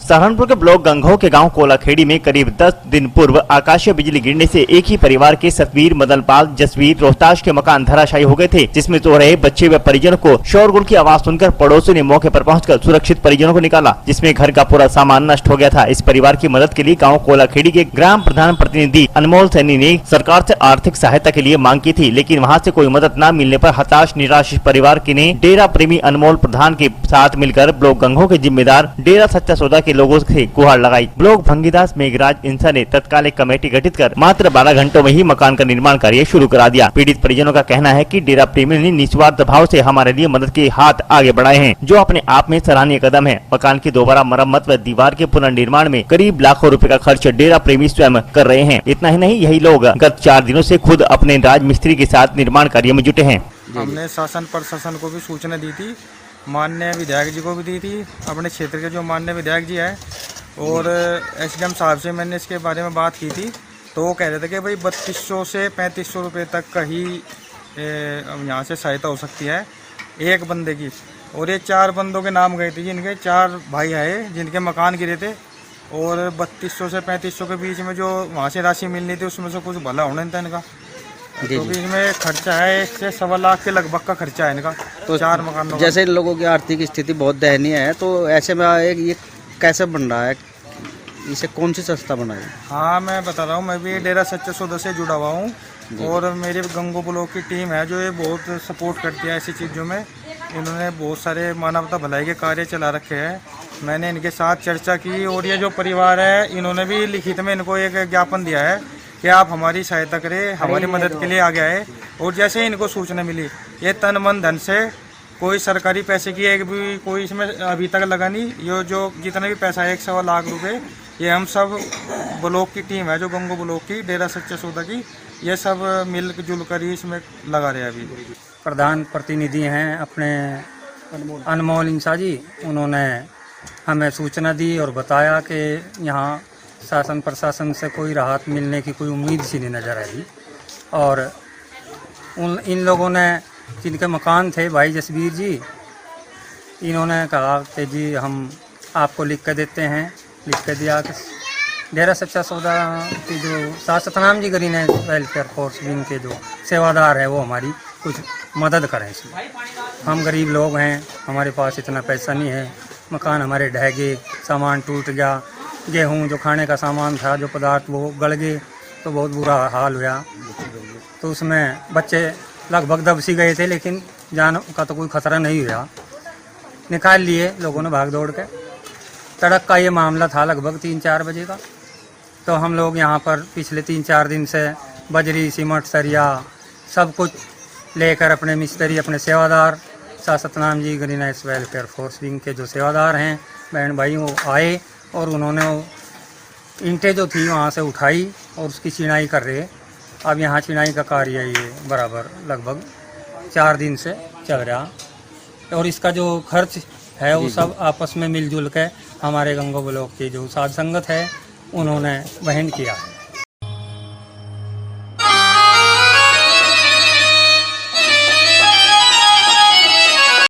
सहारनपुर के ब्लॉक गंगो के गांव कोलाखेड़ी में करीब 10 दिन पूर्व आकाशीय बिजली गिरने से एक ही परिवार के सतवीर, मदनपाल, जसवीर, रोहताश के मकान धराशायी हो गए थे, जिसमें सो रहे बच्चे व परिजनों को शोरगुल की आवाज सुनकर पड़ोसियों ने मौके पर पहुंचकर सुरक्षित परिजनों को निकाला, जिसमें घर का पूरा सामान नष्ट हो गया था। इस परिवार की मदद के लिए गाँव कोलाखेड़ी के ग्राम प्रधान प्रतिनिधि अनमोल सैनी ने सरकार से आर्थिक सहायता के लिए मांग की थी, लेकिन वहाँ से कोई मदद न मिलने पर हताश निराश परिवार के ने डेरा प्रेमी अनमोल प्रधान के साथ मिलकर ब्लॉक गंगो के जिम्मेदार डेरा सच्चा सौदा के लोगों से गुहार लगाई। ब्लॉक भंगीदास मेघराज इंसा ने तत्काल एक कमेटी गठित कर मात्र 12 घंटों में ही मकान का निर्माण कार्य शुरू करा दिया। पीड़ित परिजनों का कहना है कि डेरा प्रेमी ने निस्वार्थ भाव से हमारे लिए मदद के हाथ आगे बढ़ाए हैं, जो अपने आप में सराहनीय कदम है। मकान की दोबारा मरम्मत व दीवार के पुनर्निर्माण में करीब लाखों रुपए का खर्च डेरा प्रेमी स्वयं कर रहे हैं। इतना ही नहीं, यही लोग गत 4 दिनों से खुद अपने राज मिस्त्री के साथ निर्माण कार्य में जुटे हैं। हमने शासन प्रशासन को भी सूचना दी थी, माननीय विधायक जी को भी दी थी, अपने क्षेत्र के जो माननीय विधायक जी है, और एसडीएम साहब से मैंने इसके बारे में बात की थी। तो वो कह रहे थे कि भाई 3200 से 3500 रुपये तक का ही यहाँ से सहायता हो सकती है एक बंदे की। और ये 4 बंदों के नाम गए थे, जिनके 4 भाई आए जिनके मकान गिरे थे, और 3200 से 3500 के बीच में जो वहाँ से राशि मिलनी थी उसमें से कुछ भला होना था इनका। तो इसमें खर्चा है 1 से 1.25 लाख के लगभग का खर्चा है इनका। तो 4 मकानों जैसे इन लोगों की आर्थिक स्थिति बहुत दयनीय है, तो ऐसे में ये कैसे बन रहा है, इसे कौन सी संस्था बनाई? हाँ, मैं बता रहा हूँ, मैं भी डेरा सच्चा सौदा से जुड़ा हुआ हूँ, और मेरे गंगो ब्लॉक की टीम है जो ये बहुत सपोर्ट करती है ऐसी चीज़ों में। इन्होंने बहुत सारे मानवता भलाई के कार्य चला रखे हैं। मैंने इनके साथ चर्चा की, और ये जो परिवार है इन्होंने भी लिखित में इनको एक ज्ञापन दिया है कि आप हमारी सहायता करें, हमारी मदद के लिए आगे आए। और जैसे इनको सूचना मिली, ये तन मन धन से, कोई सरकारी पैसे की एक भी कोई इसमें अभी तक लगा नहीं। ये जो जितना भी पैसा है 1.25 लाख रुपए, ये हम सब ब्लॉक की टीम है जो गंगो ब्लॉक की डेरा सच्चा सौदा की, ये सब मिल जुल कर ही इसमें लगा रहे हैं। अभी प्रधान प्रतिनिधि हैं अपने अनमोल इंसा जी, उन्होंने हमें सूचना दी और बताया कि यहाँ शासन प्रशासन से कोई राहत मिलने की कोई उम्मीद सी नहीं नज़र आई। और इन लोगों ने, जिनके मकान थे भाई जसवीर जी, इन्होंने कहा कि जी हम आपको लिख के देते हैं। लिख के दिया कि डेरा सच्चा सौदा के जो Satnam ji green welfare force wing के जो सेवादार है वो हमारी कुछ मदद करें इसमें। हम गरीब लोग हैं, हमारे पास इतना पैसा नहीं है, मकान हमारे ढह गए, सामान टूट गया, गेहूँ जो खाने का सामान था, जो पदार्थ वो गल गए, तो बहुत बुरा हाल हुआ। तो उसमें बच्चे लगभग दब सी गए थे, लेकिन जान का तो कोई खतरा नहीं हुआ, निकाल लिए लोगों ने भाग दौड़ के। तड़क का ये मामला था लगभग 3-4 बजे का। तो हम लोग यहाँ पर पिछले 3-4 दिन से बजरी, सीमेंट, सरिया सब कुछ लेकर अपने मिस्त्री, अपने सेवादार Satnam ji green welfare force wing के जो सेवादार हैं बहन भाई, वो आए और उन्होंने ईंटें जो थी वहाँ से उठाई और उसकी चिनाई कर रहे। अब यहाँ चिनाई का कार्य ये बराबर लगभग 4 दिन से चल रहा, और इसका जो खर्च है वो सब आपस में मिलजुल के हमारे गंगो ब्लॉक की जो साध संगत है उन्होंने वहन किया है।